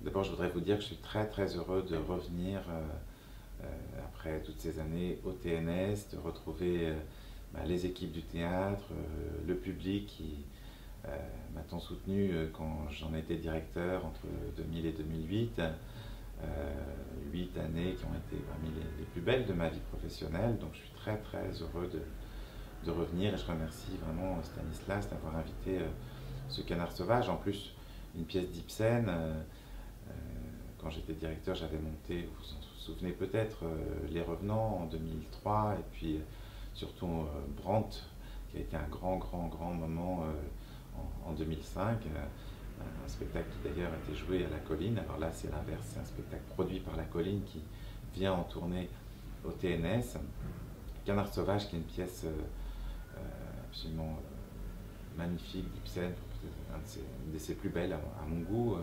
D'abord, je voudrais vous dire que je suis très très heureux de revenir après toutes ces années au TNS, de retrouver les équipes du théâtre, le public qui euh, m'a tant soutenu quand j'en étais directeur entre 2000 et 2008. 8 années qui ont été parmi les plus belles de ma vie professionnelle, donc je suis très très heureux de revenir et je remercie vraiment Stanislas d'avoir invité ce Canard sauvage. En plus, une pièce d'Ibsen. Quand j'étais directeur, j'avais monté, vous vous en souvenez peut-être, Les Revenants en 2003, et puis surtout Brandt, qui a été un grand, grand, grand moment en 2005. Un spectacle qui d'ailleurs a été joué à la Colline. Alors là, c'est l'inverse, c'est un spectacle produit par la Colline qui vient en tournée au TNS. Canard sauvage, qui est une pièce absolument magnifique d'Ibsen, une de ses plus belles à mon goût.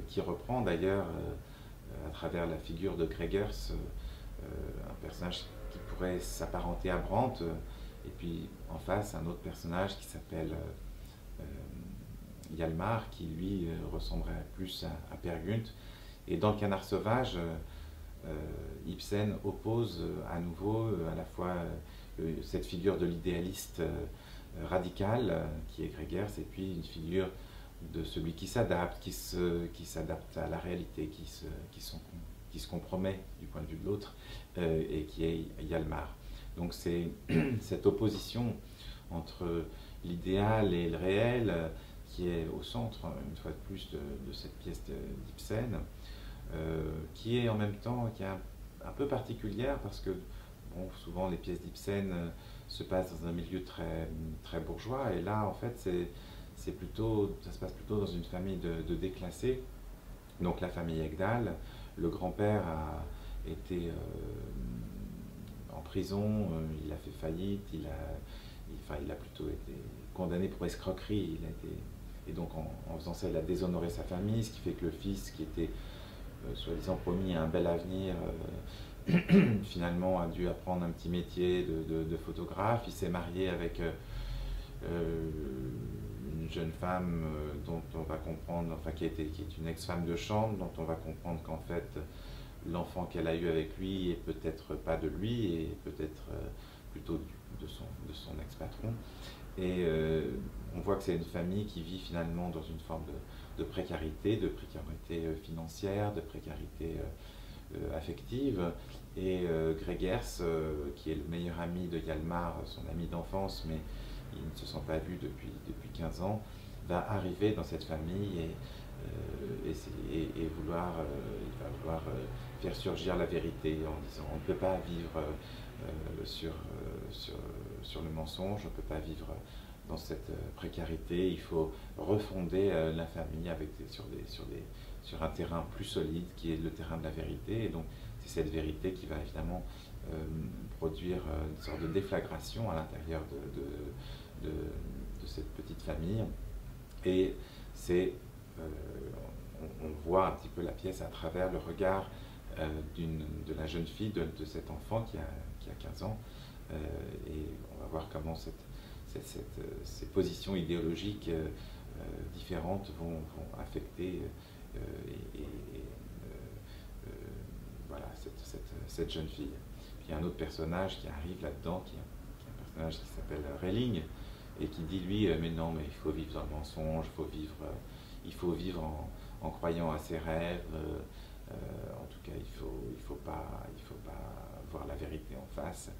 Qui reprend d'ailleurs à travers la figure de Gregers un personnage qui pourrait s'apparenter à Brandt, et puis en face un autre personnage qui s'appelle Hjalmar, qui lui ressemblerait plus à Peer Gynt. Et dans le Canard sauvage, Ibsen oppose à nouveau à la fois cette figure de l'idéaliste radical qui est Gregers, et puis une figure de celui qui s'adapte, qui s'adapte à la réalité, qui se compromet du point de vue de l'autre, et qui est Hjalmar. Donc c'est cette opposition entre l'idéal et le réel qui est au centre, une fois de plus, de cette pièce d'Ibsen, qui est en même temps qui est un peu particulière parce que bon, souvent les pièces d'Ibsen se passent dans un milieu très, très bourgeois, et là en fait ça se passe plutôt dans une famille de déclassés. Donc la famille Egdal, le grand-père a été en prison, il a fait faillite, il a plutôt été condamné pour escroquerie. Et donc en faisant ça, il a déshonoré sa famille, ce qui fait que le fils, qui était soi-disant promis un bel avenir, finalement a dû apprendre un petit métier de photographe. Il s'est marié avec une jeune femme dont on va comprendre, enfin qui est une ex-femme de chambre, dont on va comprendre qu'en fait l'enfant qu'elle a eu avec lui est peut-être pas de lui, et peut-être plutôt de son ex-patron. Et on voit que c'est une famille qui vit finalement dans une forme de précarité financière, de précarité affective. Et Gregers, qui est le meilleur ami de Hjalmar, son ami d'enfance, mais ils ne se sont pas vus depuis 15 ans, va arriver dans cette famille et vouloir, il va vouloir faire surgir la vérité en disant on ne peut pas vivre sur le mensonge, on ne peut pas vivre dans cette précarité, il faut refonder la famille sur un terrain plus solide qui est le terrain de la vérité. Et donc c'est cette vérité qui va évidemment produire une sorte de déflagration à l'intérieur de cette petite famille. Et on voit un petit peu la pièce à travers le regard de la jeune fille, de cet enfant qui a 15 ans. Et on va voir comment ces positions idéologiques différentes vont affecter voilà, cette jeune fille. Puis il y a un autre personnage qui arrive là-dedans, qui est un personnage qui s'appelle Relling, et qui dit lui, mais non, mais il faut vivre dans le mensonge, il faut vivre en croyant à ses rêves, en tout cas il faut pas voir la vérité en face.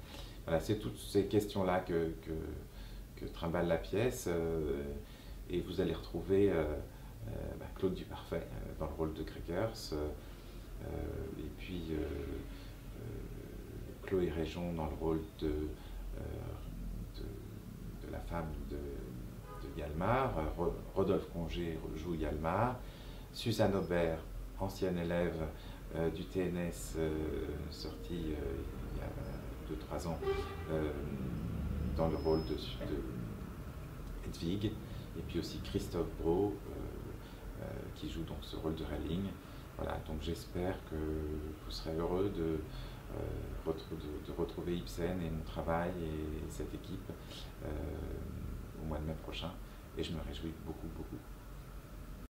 Voilà, c'est toutes ces questions-là que trimballe la pièce, et vous allez retrouver Claude Duparfait dans le rôle de Gregers, et puis Chloé Réjon dans le rôle de la femme de Hjalmar, Rodolphe Congé joue Hjalmar, Suzanne Aubert, ancienne élève du TNS, sortie il y a 2-3 ans, dans le rôle de Hedwig, et puis aussi Christophe Brault qui joue donc ce rôle de Relling. Voilà, donc j'espère que vous serez heureux de retrouver Ibsen et mon travail et cette équipe au mois de mai prochain, et je me réjouis beaucoup, beaucoup.